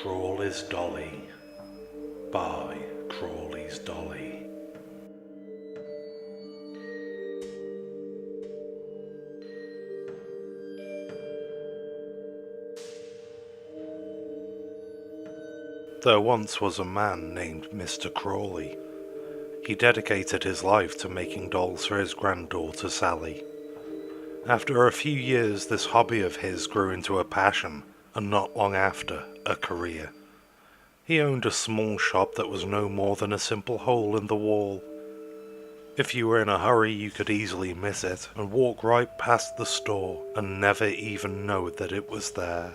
Crawley's Dolly by Crawley's Dolly. There once was a man named Mr. Crawley. He dedicated his life to making dolls for his granddaughter Sally. After a few years, this hobby of his grew into a passion, and not long after, a career. He owned a small shop that was no more than a simple hole in the wall. If you were in a hurry, you could easily miss it and walk right past the store and never even know that it was there.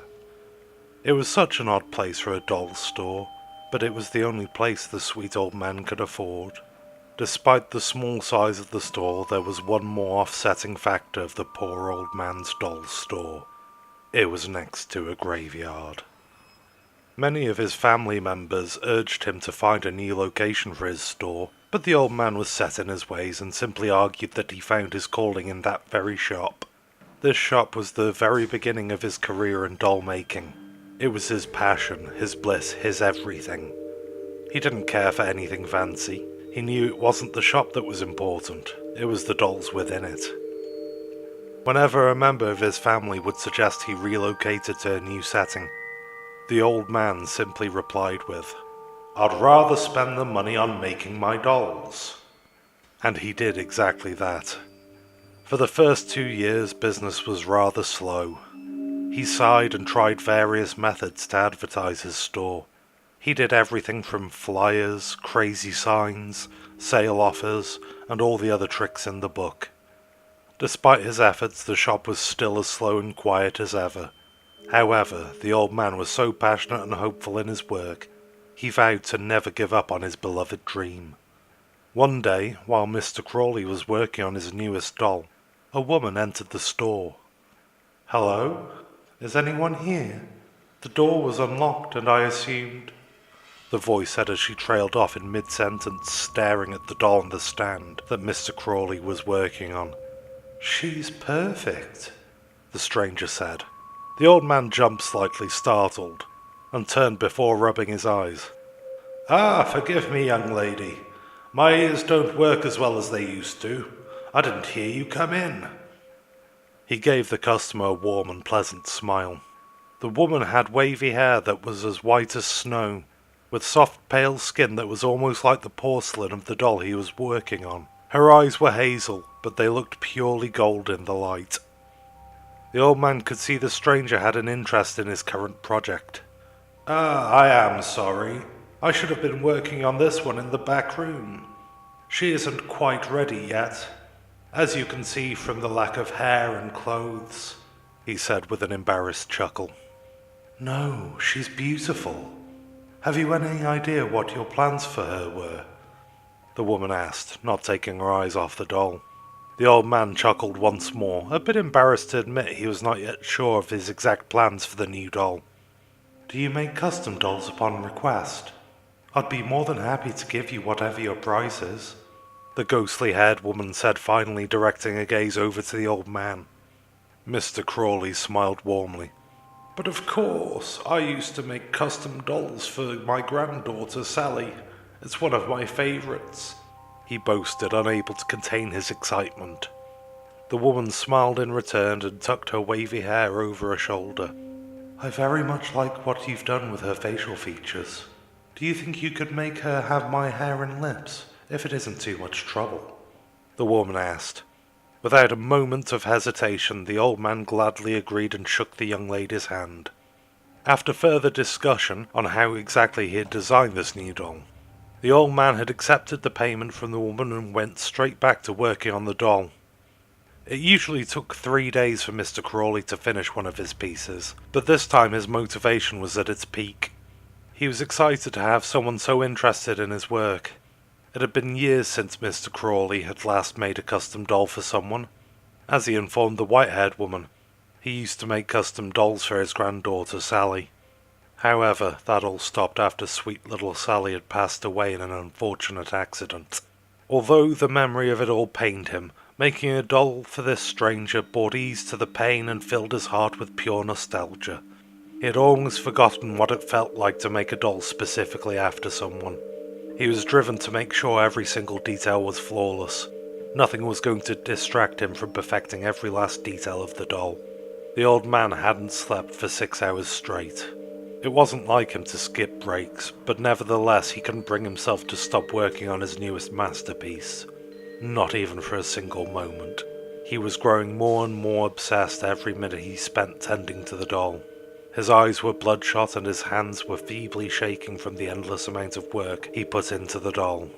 It was such an odd place for a doll store, but it was the only place the sweet old man could afford. Despite the small size of the store, there was one more offsetting factor of the poor old man's doll store. It was next to a graveyard. Many of his family members urged him to find a new location for his store, but the old man was set in his ways and simply argued that he found his calling in that very shop. This shop was the very beginning of his career in doll making. It was his passion, his bliss, his everything. He didn't care for anything fancy. He knew it wasn't the shop that was important, it was the dolls within it. Whenever a member of his family would suggest he relocated to a new setting, the old man simply replied with, "I'd rather spend the money on making my dolls." And he did exactly that. For the first 2 years, business was rather slow. He sighed and tried various methods to advertise his store. He did everything from flyers, crazy signs, sale offers, and all the other tricks in the book. Despite his efforts, the shop was still as slow and quiet as ever. However, the old man was so passionate and hopeful in his work, he vowed to never give up on his beloved dream. One day, while Mr. Crawley was working on his newest doll, a woman entered the store. "Hello? Is anyone here? The door was unlocked and I assumed—" the voice said as she trailed off in mid-sentence, staring at the doll on the stand that Mr. Crawley was working on. "She's perfect," the stranger said. The old man jumped slightly, startled, and turned before rubbing his eyes. "Ah, forgive me, young lady. My ears don't work as well as they used to. I didn't hear you come in." He gave the customer a warm and pleasant smile. The woman had wavy hair that was as white as snow, with soft pale skin that was almost like the porcelain of the doll he was working on. Her eyes were hazel, but they looked purely gold in the light. The old man could see the stranger had an interest in his current project. "Ah, I am sorry. I should have been working on this one in the back room. She isn't quite ready yet, as you can see from the lack of hair and clothes," he said with an embarrassed chuckle. "No, she's beautiful. Have you any idea what your plans for her were?" the woman asked, not taking her eyes off the doll. The old man chuckled once more, a bit embarrassed to admit he was not yet sure of his exact plans for the new doll. "Do you make custom dolls upon request? I'd be more than happy to give you whatever your price is," the ghostly-haired woman said, finally directing a gaze over to the old man. Mr. Crawley smiled warmly. "But of course, I used to make custom dolls for my granddaughter Sally. It's one of my favorites," he boasted, unable to contain his excitement. The woman smiled in return and tucked her wavy hair over her shoulder. "I very much like what you've done with her facial features. Do you think you could make her have my hair and lips, if it isn't too much trouble?" the woman asked. Without a moment of hesitation, the old man gladly agreed and shook the young lady's hand. After further discussion on how exactly he had designed this new doll, the old man had accepted the payment from the woman and went straight back to working on the doll. It usually took 3 days for Mr. Crawley to finish one of his pieces, but this time his motivation was at its peak. He was excited to have someone so interested in his work. It had been years since Mr. Crawley had last made a custom doll for someone. As he informed the white-haired woman, he used to make custom dolls for his granddaughter Sally. However, that all stopped after sweet little Sally had passed away in an unfortunate accident. Although the memory of it all pained him, making a doll for this stranger brought ease to the pain and filled his heart with pure nostalgia. He had almost forgotten what it felt like to make a doll specifically after someone. He was driven to make sure every single detail was flawless. Nothing was going to distract him from perfecting every last detail of the doll. The old man hadn't slept for 6 hours straight. It wasn't like him to skip breaks, but nevertheless he couldn't bring himself to stop working on his newest masterpiece. Not even for a single moment. He was growing more and more obsessed every minute he spent tending to the doll. His eyes were bloodshot and his hands were feebly shaking from the endless amount of work he put into the doll.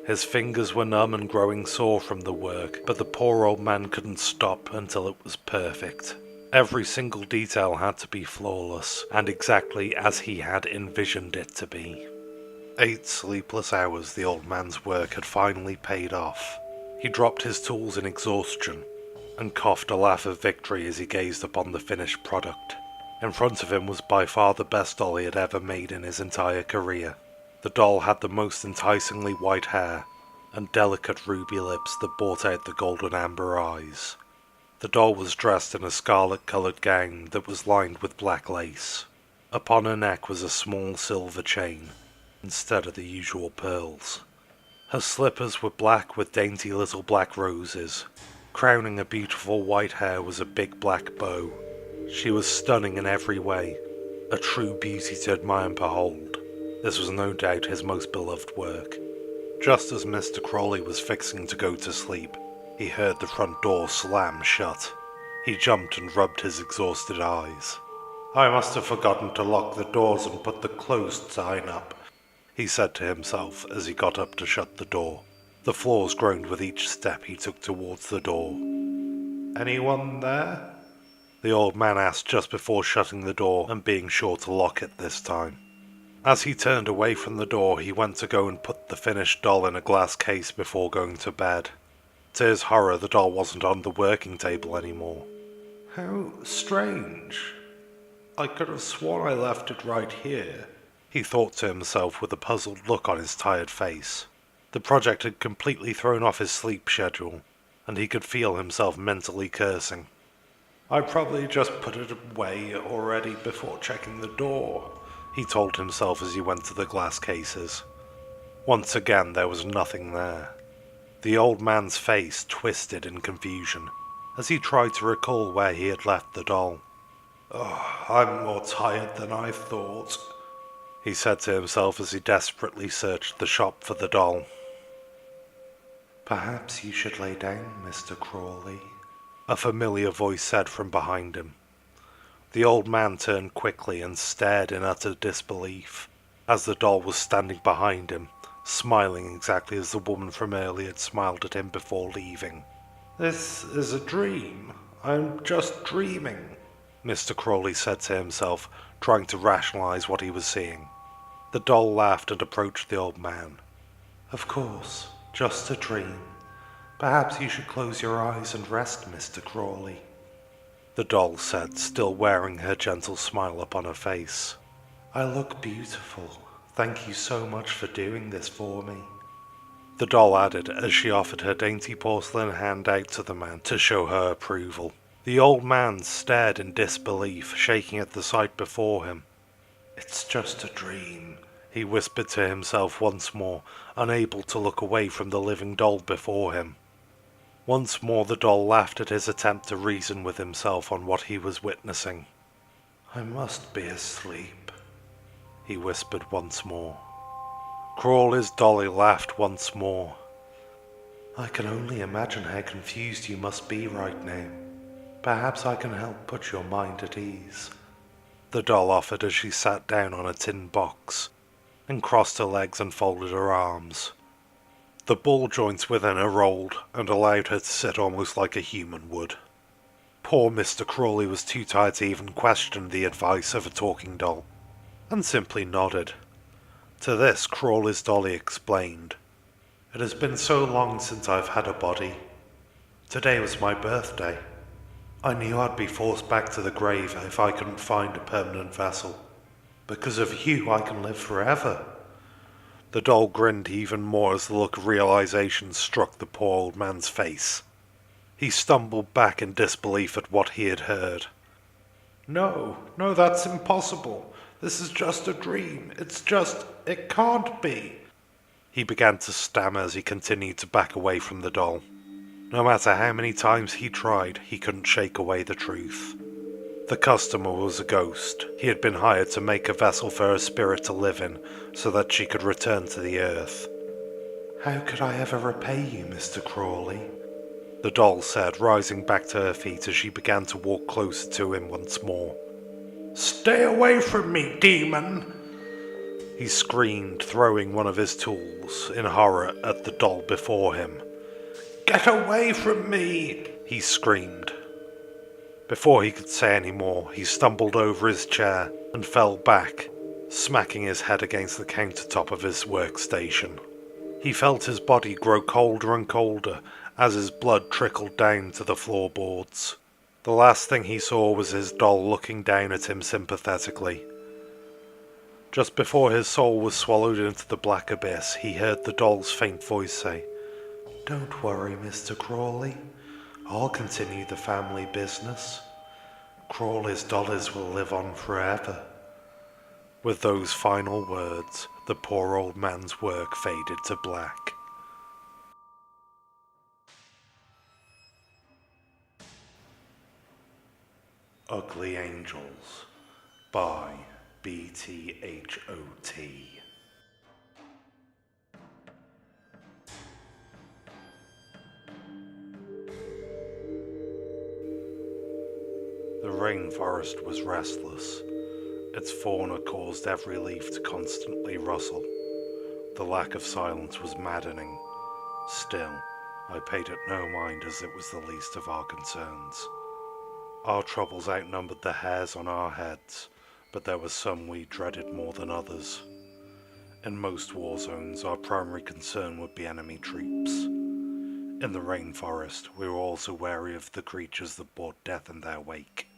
His fingers were numb and growing sore from the work, but the poor old man couldn't stop until it was perfect. Every single detail had to be flawless, and exactly as he had envisioned it to be. 8 sleepless hours the old man's work had finally paid off. He dropped his tools in exhaustion, and coughed a laugh of victory as he gazed upon the finished product. In front of him was by far the best doll he had ever made in his entire career. The doll had the most enticingly white hair, and delicate ruby lips that brought out the golden amber eyes. The doll was dressed in a scarlet-coloured gown that was lined with black lace. Upon her neck was a small silver chain, instead of the usual pearls. Her slippers were black with dainty little black roses. Crowning her beautiful white hair was a big black bow. She was stunning in every way, a true beauty to admire and behold. This was no doubt his most beloved work. Just as Mr. Crawley was fixing to go to sleep, he heard the front door slam shut. He jumped and rubbed his exhausted eyes. "I must have forgotten to lock the doors and put the closed sign up," he said to himself as he got up to shut the door. The floors groaned with each step he took towards the door. "Anyone there?" the old man asked just before shutting the door and being sure to lock it this time. As he turned away from the door, he went to go and put the finished doll in a glass case before going to bed. To his horror, the doll wasn't on the working table anymore. "How strange. I could have sworn I left it right here," he thought to himself with a puzzled look on his tired face. The project had completely thrown off his sleep schedule, and he could feel himself mentally cursing. "I probably just put it away already before checking the door," he told himself as he went to the glass cases. Once again there was nothing there. The old man's face twisted in confusion as he tried to recall where he had left the doll. "Oh, I'm more tired than I thought," he said to himself as he desperately searched the shop for the doll. "Perhaps you should lay down, Mr. Crawley," a familiar voice said from behind him. The old man turned quickly and stared in utter disbelief, as the doll was standing behind him, smiling exactly as the woman from earlier had smiled at him before leaving. "This is a dream. I'm just dreaming," Mr. Crawley said to himself, trying to rationalize what he was seeing. The doll laughed and approached the old man. "Of course, just a dream. Perhaps you should close your eyes and rest, Mr. Crawley," the doll said, still wearing her gentle smile upon her face. "I look beautiful. Thank you so much for doing this for me," the doll added as she offered her dainty porcelain hand out to the man to show her approval. The old man stared in disbelief, shaking at the sight before him. "It's just a dream," he whispered to himself once more, unable to look away from the living doll before him. Once more the doll laughed at his attempt to reason with himself on what he was witnessing. "I must be asleep," he whispered once more. Crawley's dolly laughed once more. "I can only imagine how confused you must be right now. Perhaps I can help put your mind at ease," the doll offered as she sat down on a tin box and crossed her legs and folded her arms. The ball joints within her rolled and allowed her to sit almost like a human would. Poor Mr. Crawley was too tired to even question the advice of a talking doll, and simply nodded. To this, Crawley's dolly explained, "It has been so long since I've had a body. Today was my birthday. I knew I'd be forced back to the grave if I couldn't find a permanent vessel. Because of you, I can live forever." The doll grinned even more as the look of realization struck the poor old man's face. He stumbled back in disbelief at what he had heard. No, no, that's impossible. This is just a dream. It can't be. He began to stammer as he continued to back away from the doll. No matter how many times he tried, he couldn't shake away the truth. The customer was a ghost. He had been hired to make a vessel for her spirit to live in, so that she could return to the earth. How could I ever repay you, Mr. Crawley? The doll said, rising back to her feet as she began to walk closer to him once more. Stay away from me, demon! He screamed, throwing one of his tools in horror at the doll before him. Get away from me! He screamed. Before he could say any more, he stumbled over his chair and fell back, smacking his head against the countertop of his workstation. He felt his body grow colder and colder as his blood trickled down to the floorboards. The last thing he saw was his doll looking down at him sympathetically. Just before his soul was swallowed into the black abyss, he heard the doll's faint voice say, Don't worry, Mr. Crawley. I'll continue the family business. Crawley's dollars will live on forever. With those final words, the poor old man's work faded to black. Ugly Angels by BTHOT. The rainforest was restless. Its fauna caused every leaf to constantly rustle. The lack of silence was maddening. Still, I paid it no mind as it was the least of our concerns. Our troubles outnumbered the hairs on our heads, but there were some we dreaded more than others. In most war zones, our primary concern would be enemy troops. In the rainforest, we were also wary of the creatures that brought death in their wake.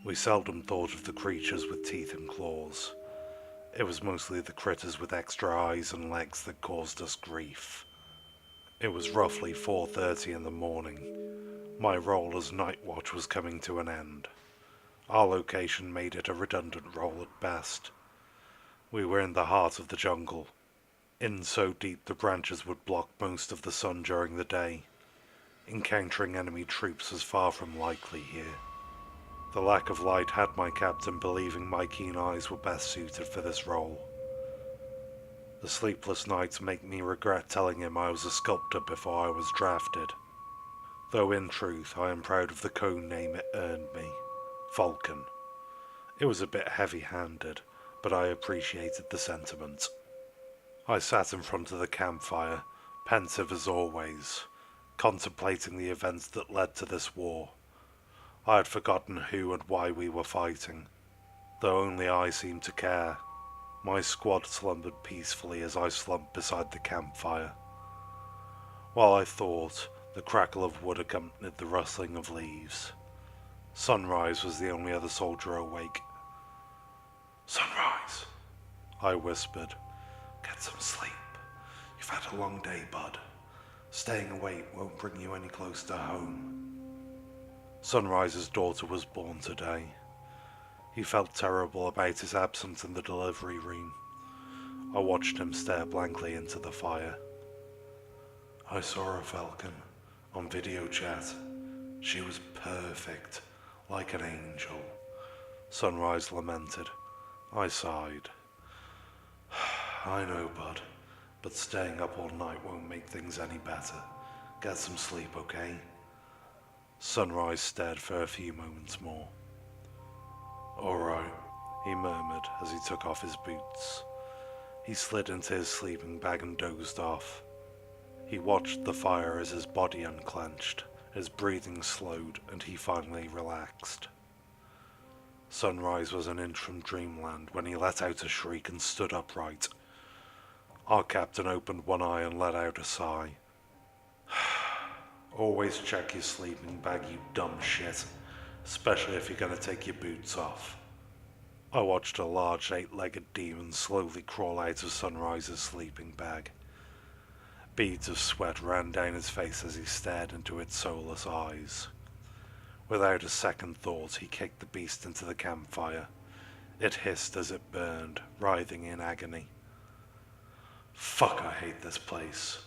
We seldom thought of the creatures with teeth and claws. It was mostly the critters with extra eyes and legs that caused us grief. It was roughly 4:30 in the morning. My role as night watch was coming to an end. Our location made it a redundant role at best. We were in the heart of the jungle. In so deep the branches would block most of the sun during the day. Encountering enemy troops was far from likely here. The lack of light had my captain believing my keen eyes were best suited for this role. The sleepless nights make me regret telling him I was a sculptor before I was drafted. Though in truth I am proud of the code name it earned me, Falcon. It was a bit heavy-handed, but I appreciated the sentiment. I sat in front of the campfire, pensive as always, contemplating the events that led to this war. I had forgotten who and why we were fighting, though only I seemed to care. My squad slumbered peacefully as I slumped beside the campfire. While I thought, the crackle of wood accompanied the rustling of leaves. Sunrise was the only other soldier awake. Sunrise, I whispered. Get some sleep. You've had a long day, bud. Staying awake won't bring you any closer to home. Sunrise's daughter was born today. He felt terrible about his absence in the delivery room. I watched him stare blankly into the fire. I saw her, Falcon, on video chat. She was perfect, like an angel. Sunrise lamented. I sighed. I know, bud, but staying up all night won't make things any better. Get some sleep, okay? Sunrise stared for a few moments more. All right, he murmured as he took off his boots. He slid into his sleeping bag and dozed off. He watched the fire as his body unclenched, his breathing slowed, and he finally relaxed. Sunrise was an inch from dreamland when he let out a shriek and stood upright. Our captain opened one eye and let out a sigh. Always check your sleeping bag, you dumb shit, especially if you're going to take your boots off. I watched a large 8-legged demon slowly crawl out of Sunrise's sleeping bag. Beads of sweat ran down his face as he stared into its soulless eyes. Without a second thought, he kicked the beast into the campfire. It hissed as it burned, writhing in agony. "Fuck, I hate this place,"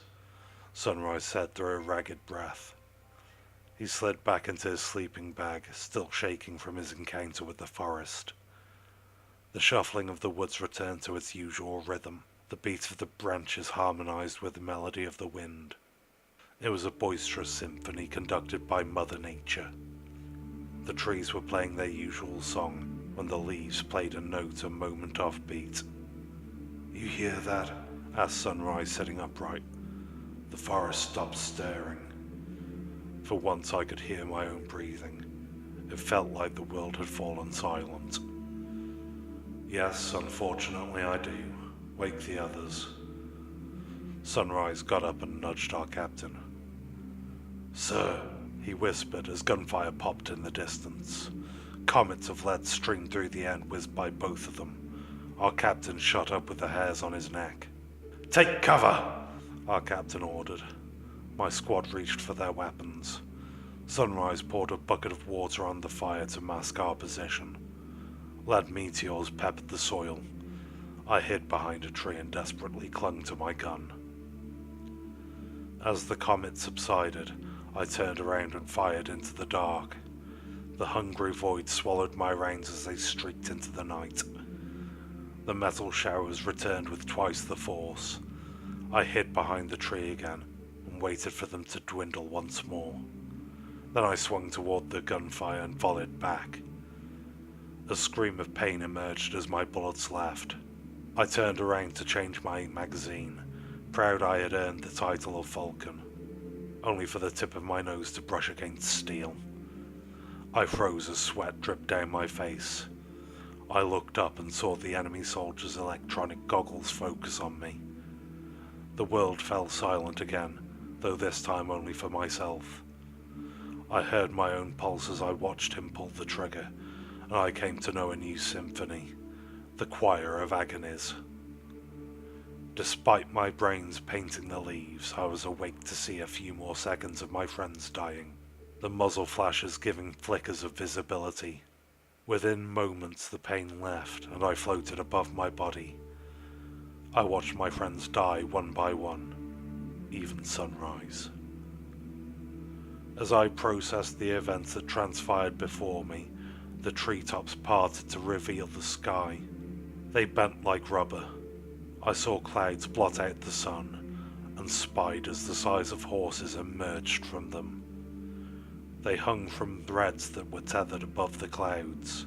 Sunrise said through a ragged breath. He slid back into his sleeping bag, still shaking from his encounter with the forest. The shuffling of the woods returned to its usual rhythm. The beat of the branches harmonized with the melody of the wind. It was a boisterous symphony conducted by Mother Nature. The trees were playing their usual song when the leaves played a note a moment off beat. "You hear that?" asked Sunrise, sitting upright. The forest stopped stirring. For once I could hear my own breathing. It felt like the world had fallen silent. "Yes, unfortunately I do. Wake the others." Sunrise got up and nudged our captain. "Sir," he whispered as gunfire popped in the distance. Comets of lead streamed through the air and whizzed by both of them. Our captain shot up with the hairs on his neck. "Take cover!" our captain ordered. My squad reached for their weapons. Sunrise poured a bucket of water on the fire to mask our position. Lead meteors peppered the soil. I hid behind a tree and desperately clung to my gun. As the comet subsided, I turned around and fired into the dark. The hungry void swallowed my rounds as they streaked into the night. The metal showers returned with twice the force. I hid behind the tree again and waited for them to dwindle once more. Then I swung toward the gunfire and volleyed back. A scream of pain emerged as my bullets left. I turned around to change my magazine, proud I had earned the title of Falcon, only for the tip of my nose to brush against steel. I froze as sweat dripped down my face. I looked up and saw the enemy soldiers' electronic goggles focus on me. The world fell silent again, though this time only for myself. I heard my own pulse as I watched him pull the trigger, and I came to know a new symphony, the choir of agonies. Despite my brains painting the leaves, I was awake to see a few more seconds of my friends dying, the muzzle flashes giving flickers of visibility. Within moments the pain left, and I floated above my body. I watched my friends die one by one, even Sunrise. As I processed the events that transpired before me, the treetops parted to reveal the sky. They bent like rubber. I saw clouds blot out the sun, and spiders the size of horses emerged from them. They hung from threads that were tethered above the clouds.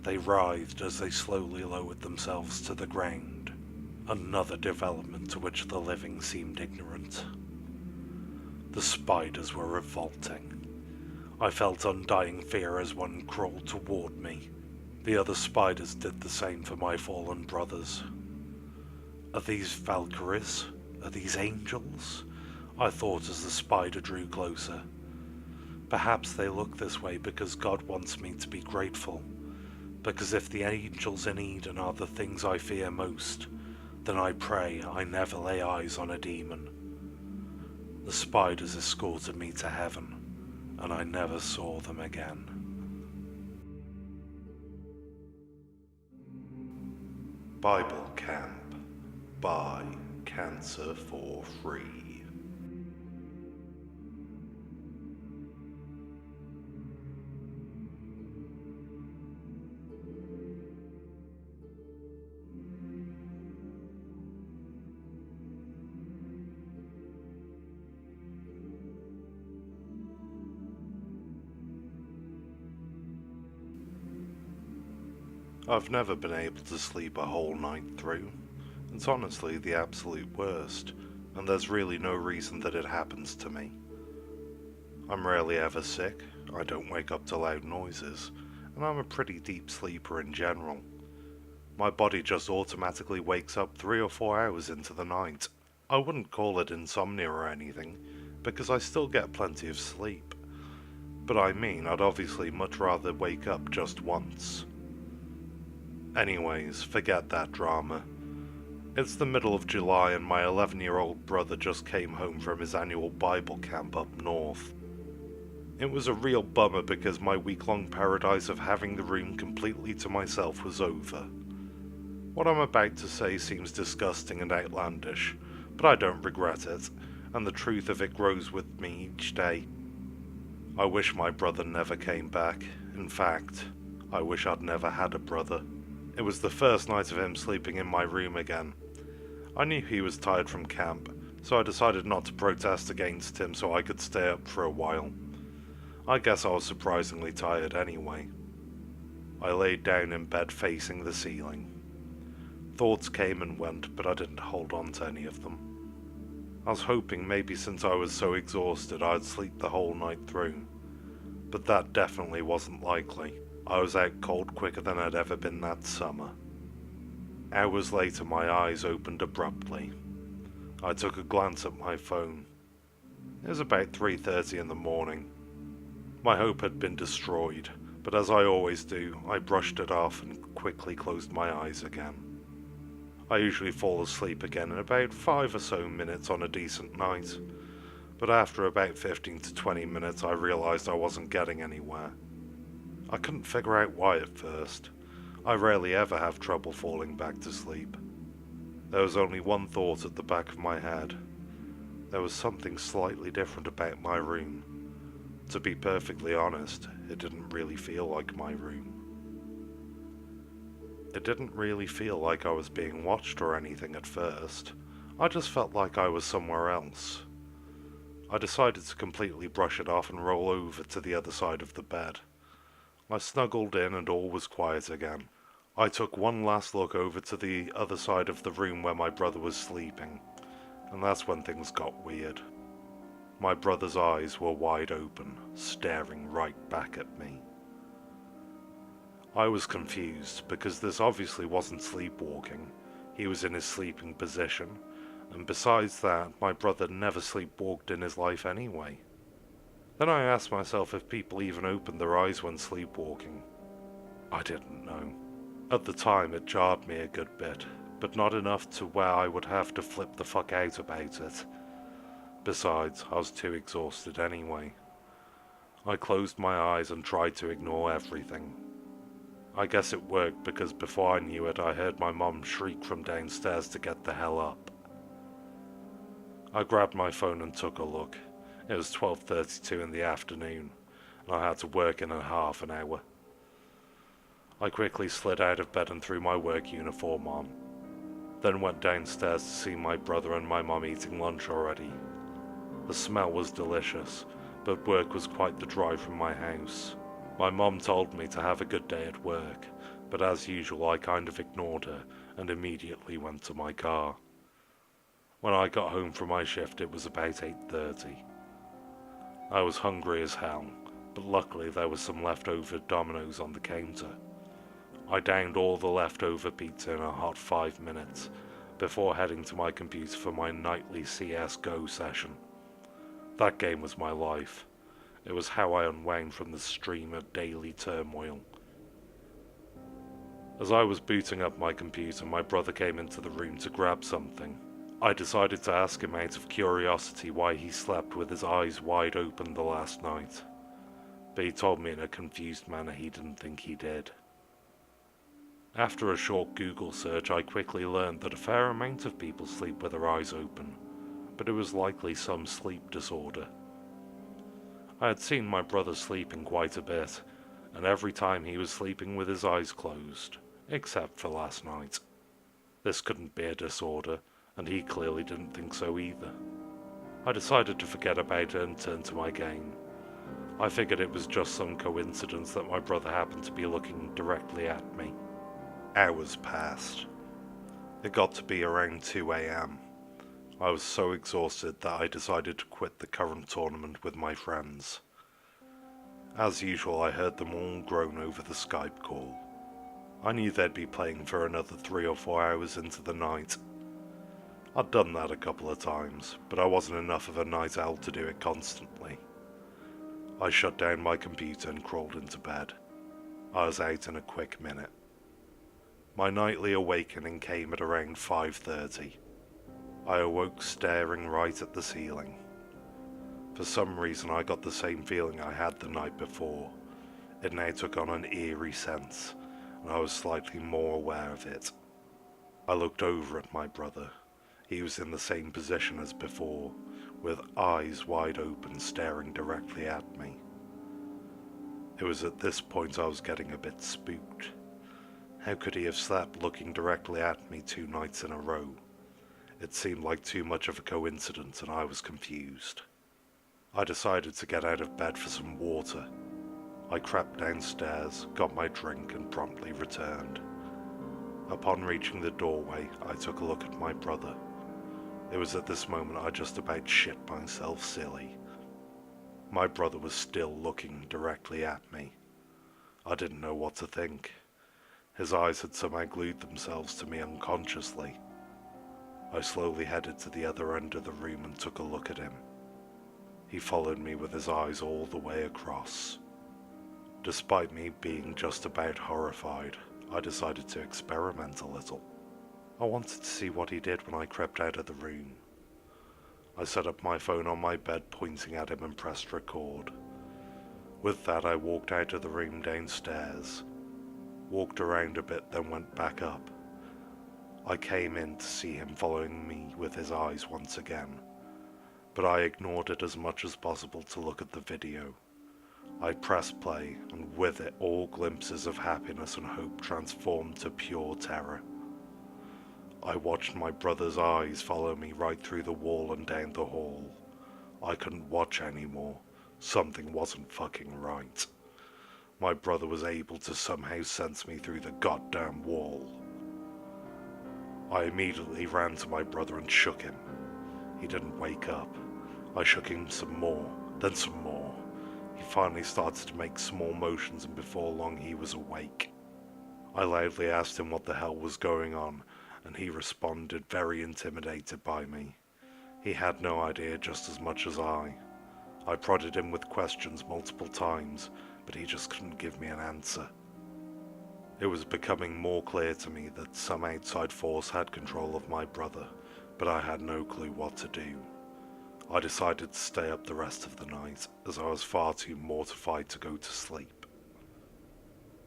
They writhed as they slowly lowered themselves to the ground, another development to which the living seemed ignorant. The spiders were revolting. I felt undying fear as one crawled toward me. The other spiders did the same for my fallen brothers. Are these Valkyries? Are these angels? I thought as the spider drew closer. Perhaps they look this way because God wants me to be grateful. Because if the angels in Eden are the things I fear most, then I pray I never lay eyes on a demon. The spiders escorted me to heaven, and I never saw them again. Bible Camp by Cancer for Free. I've never been able to sleep a whole night through. It's honestly the absolute worst, and there's really no reason that it happens to me. I'm rarely ever sick, I don't wake up to loud noises, and I'm a pretty deep sleeper in general. My body just automatically wakes up 3 or 4 hours into the night. I wouldn't call it insomnia or anything, because I still get plenty of sleep. But I mean, I'd obviously much rather wake up just once. Anyways, forget that drama. It's the middle of July and my 11-year-old brother just came home from his annual Bible camp up north. It was a real bummer because my week-long paradise of having the room completely to myself was over. What I'm about to say seems disgusting and outlandish, but I don't regret it, and the truth of it grows with me each day. I wish my brother never came back. In fact, I wish I'd never had a brother. It was the first night of him sleeping in my room again. I knew he was tired from camp, so I decided not to protest against him so I could stay up for a while. I guess I was surprisingly tired anyway. I laid down in bed facing the ceiling. Thoughts came and went, but I didn't hold on to any of them. I was hoping maybe since I was so exhausted I'd sleep the whole night through, but that definitely wasn't likely. I was out cold quicker than I'd ever been that summer. Hours later my eyes opened abruptly. I took a glance at my phone. It was about 3:30 in the morning. My hope had been destroyed, but as I always do, I brushed it off and quickly closed my eyes again. I usually fall asleep again in about 5 or so minutes on a decent night, but after about 15 to 20 minutes I realised I wasn't getting anywhere. I couldn't figure out why at first. I rarely ever have trouble falling back to sleep. There was only one thought at the back of my head. There was something slightly different about my room. To be perfectly honest, it didn't really feel like my room. It didn't really feel like I was being watched or anything at first. I just felt like I was somewhere else. I decided to completely brush it off and roll over to the other side of the bed. I snuggled in and all was quiet again. I took one last look over to the other side of the room where my brother was sleeping, and that's when things got weird. My brother's eyes were wide open, staring right back at me. I was confused, because this obviously wasn't sleepwalking. He was in his sleeping position, and besides that, my brother never sleepwalked in his life anyway. Then I asked myself if people even opened their eyes when sleepwalking. I didn't know. At the time it jarred me a good bit, but not enough to where I would have to flip the fuck out about it. Besides, I was too exhausted anyway. I closed my eyes and tried to ignore everything. I guess it worked because before I knew it I heard my mum shriek from downstairs to get the hell up. I grabbed my phone and took a look. It was 12:32 in the afternoon, and I had to work in half an hour. I quickly slid out of bed and threw my work uniform on, then went downstairs to see my brother and my mum eating lunch already. The smell was delicious, but work was quite the drive from my house. My mum told me to have a good day at work, but as usual I kind of ignored her and immediately went to my car. When I got home from my shift it was about 8:30. I was hungry as hell, but luckily there was some leftover Domino's on the counter. I downed all the leftover pizza in a hot 5 minutes, before heading to my computer for my nightly CS:GO session. That game was my life. It was how I unwound from the stream of daily turmoil. As I was booting up my computer, my brother came into the room to grab something. I decided to ask him out of curiosity why he slept with his eyes wide open the last night, but he told me in a confused manner he didn't think he did. After a short Google search, I quickly learned that a fair amount of people sleep with their eyes open, but it was likely some sleep disorder. I had seen my brother sleeping quite a bit, and every time he was sleeping with his eyes closed, except for last night. This couldn't be a disorder, and he clearly didn't think so either. I decided to forget about it and turn to my game. I figured it was just some coincidence that my brother happened to be looking directly at me. Hours passed. It got to be around 2 a.m. I was so exhausted that I decided to quit the current tournament with my friends. As usual, I heard them all groan over the Skype call. I knew they'd be playing for another 3 or 4 hours into the night. I'd done that a couple of times, but I wasn't enough of a night owl to do it constantly. I shut down my computer and crawled into bed. I was out in a quick minute. My nightly awakening came at around 5:30. I awoke staring right at the ceiling. For some reason I got the same feeling I had the night before. It now took on an eerie sense, and I was slightly more aware of it. I looked over at my brother. He was in the same position as before, with eyes wide open staring directly at me. It was at this point I was getting a bit spooked. How could he have slept looking directly at me 2 nights in a row? It seemed like too much of a coincidence and I was confused. I decided to get out of bed for some water. I crept downstairs, got my drink and promptly returned. Upon reaching the doorway, I took a look at my brother. It was at this moment I just about shit myself silly. My brother was still looking directly at me. I didn't know what to think. His eyes had somehow glued themselves to me unconsciously. I slowly headed to the other end of the room and took a look at him. He followed me with his eyes all the way across. Despite me being just about horrified, I decided to experiment a little. I wanted to see what he did when I crept out of the room. I set up my phone on my bed pointing at him and pressed record. With that I walked out of the room downstairs, walked around a bit then went back up. I came in to see him following me with his eyes once again, but I ignored it as much as possible to look at the video. I pressed play, and with it all glimpses of happiness and hope transformed to pure terror. I watched my brother's eyes follow me right through the wall and down the hall. I couldn't watch anymore. Something wasn't fucking right. My brother was able to somehow sense me through the goddamn wall. I immediately ran to my brother and shook him. He didn't wake up. I shook him some more, then some more. He finally started to make small motions and before long he was awake. I loudly asked him what the hell was going on, and he responded very intimidated by me. He had no idea just as much as I. I prodded him with questions multiple times, but he just couldn't give me an answer. It was becoming more clear to me that some outside force had control of my brother, but I had no clue what to do. I decided to stay up the rest of the night, as I was far too mortified to go to sleep.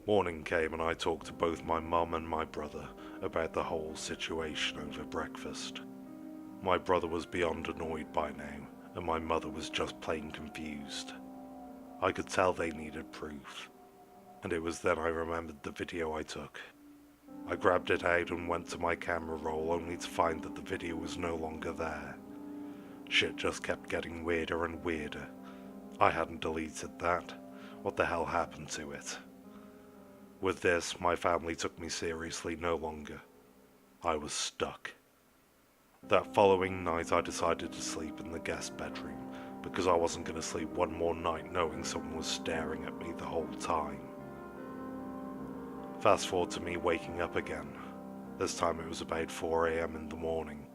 Morning came and I talked to both my mum and my brother about the whole situation over breakfast. My brother was beyond annoyed by now, and my mother was just plain confused. I could tell they needed proof, and it was then I remembered the video I took. I grabbed it out and went to my camera roll only to find that the video was no longer there. Shit just kept getting weirder and weirder. I hadn't deleted that. What the hell happened to it? With this, my family took me seriously no longer. I was stuck. That following night I decided to sleep in the guest bedroom, because I wasn't going to sleep one more night knowing someone was staring at me the whole time. Fast forward to me waking up again. This time it was about 4 AM in the morning,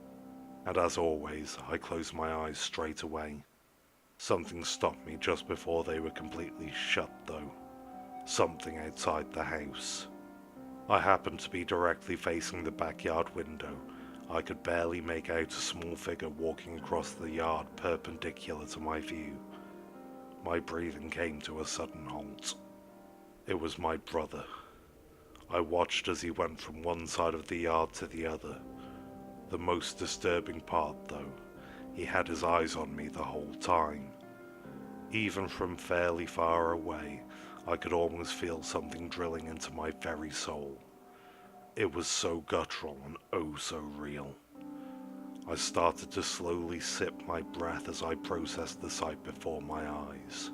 and as always, I closed my eyes straight away. Something stopped me just before they were completely shut though. Something outside the house. I happened to be directly facing the backyard window. I could barely make out a small figure walking across the yard perpendicular to my view. My breathing came to a sudden halt. It was my brother. I watched as he went from one side of the yard to the other. The most disturbing part, though, he had his eyes on me the whole time. Even from fairly far away, I could almost feel something drilling into my very soul. It was so guttural and oh so real. I started to slowly sip my breath as I processed the sight before my eyes.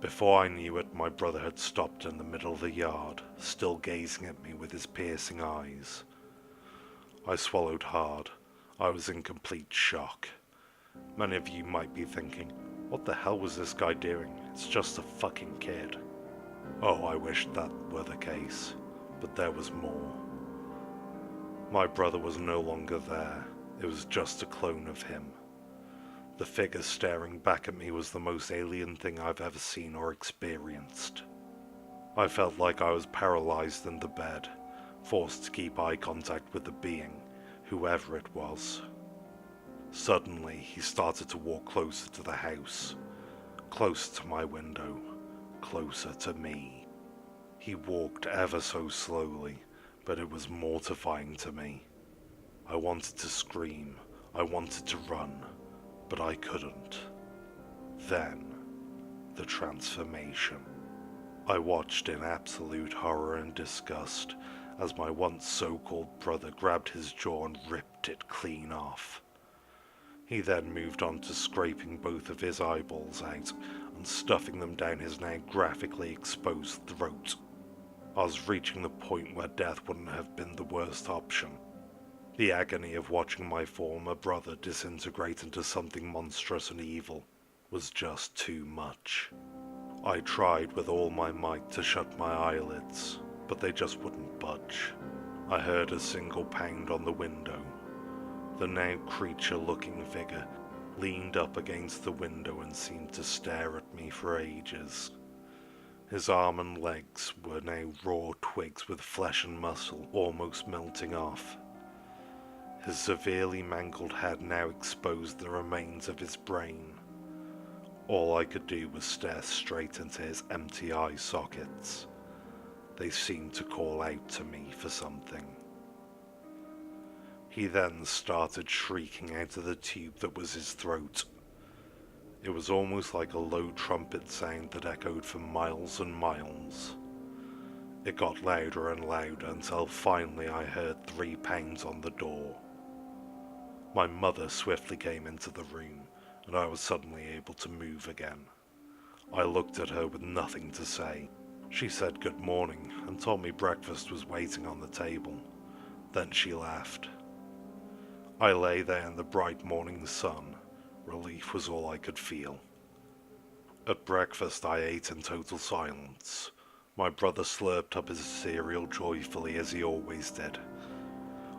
Before I knew it, my brother had stopped in the middle of the yard, still gazing at me with his piercing eyes. I swallowed hard. I was in complete shock. Many of you might be thinking, what the hell was this guy doing? It's just a fucking kid. Oh, I wish that were the case, but there was more. My brother was no longer there. It was just a clone of him. The figure staring back at me was the most alien thing I've ever seen or experienced. I felt like I was paralyzed in the bed, forced to keep eye contact with the being, whoever it was. Suddenly, he started to walk closer to the house, closer to my window, closer to me. He walked ever so slowly, but it was mortifying to me. I wanted to scream, I wanted to run, but I couldn't. Then, the transformation. I watched in absolute horror and disgust as my once so-called brother grabbed his jaw and ripped it clean off. He then moved on to scraping both of his eyeballs out and stuffing them down his now graphically exposed throat. I was reaching the point where death wouldn't have been the worst option. The agony of watching my former brother disintegrate into something monstrous and evil was just too much. I tried with all my might to shut my eyelids, but they just wouldn't budge. I heard a single pound on the window. The now creature-looking figure leaned up against the window and seemed to stare at me for ages. His arm and legs were now raw twigs with flesh and muscle almost melting off. His severely mangled head now exposed the remains of his brain. All I could do was stare straight into his empty eye sockets. They seemed to call out to me for something. He then started shrieking out of the tube that was his throat. It was almost like a low trumpet sound that echoed for miles and miles. It got louder and louder until finally I heard 3 pounds on the door. My mother swiftly came into the room, and I was suddenly able to move again. I looked at her with nothing to say. She said good morning and told me breakfast was waiting on the table. Then she laughed. I lay there in the bright morning sun. Relief was all I could feel. At breakfast I ate in total silence. My brother slurped up his cereal joyfully as he always did.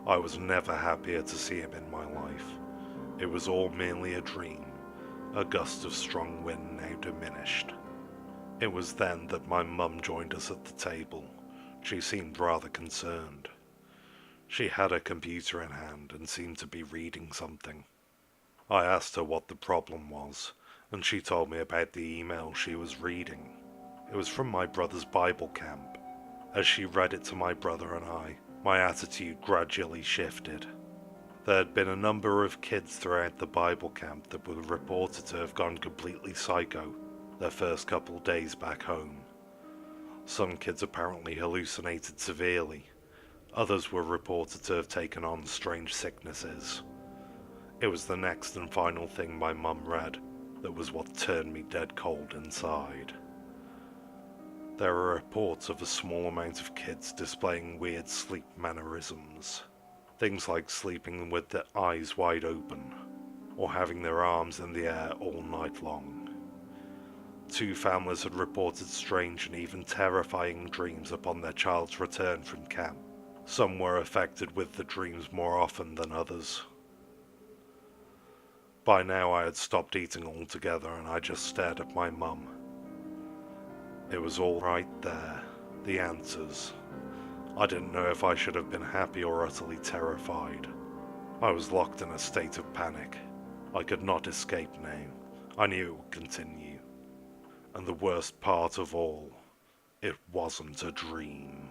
I was never happier to see him in my life. It was all merely a dream, a gust of strong wind now diminished. It was then that my mum joined us at the table. She seemed rather concerned. She had a computer in hand and seemed to be reading something. I asked her what the problem was, and she told me about the email she was reading. It was from my brother's Bible camp. As she read it to my brother and I, my attitude gradually shifted. There had been a number of kids throughout the Bible camp that were reported to have gone completely psycho their first couple days back home. Some kids apparently hallucinated severely. Others were reported to have taken on strange sicknesses. It was the next and final thing my mum read that was what turned me dead cold inside. There were reports of a small amount of kids displaying weird sleep mannerisms. Things like sleeping with their eyes wide open, or having their arms in the air all night long. 2 families had reported strange and even terrifying dreams upon their child's return from camp. Some were affected with the dreams more often than others. By now I had stopped eating altogether and I just stared at my mum. It was all right there, the answers. I didn't know if I should have been happy or utterly terrified. I was locked in a state of panic. I could not escape now. I knew it would continue. And the worst part of all, it wasn't a dream.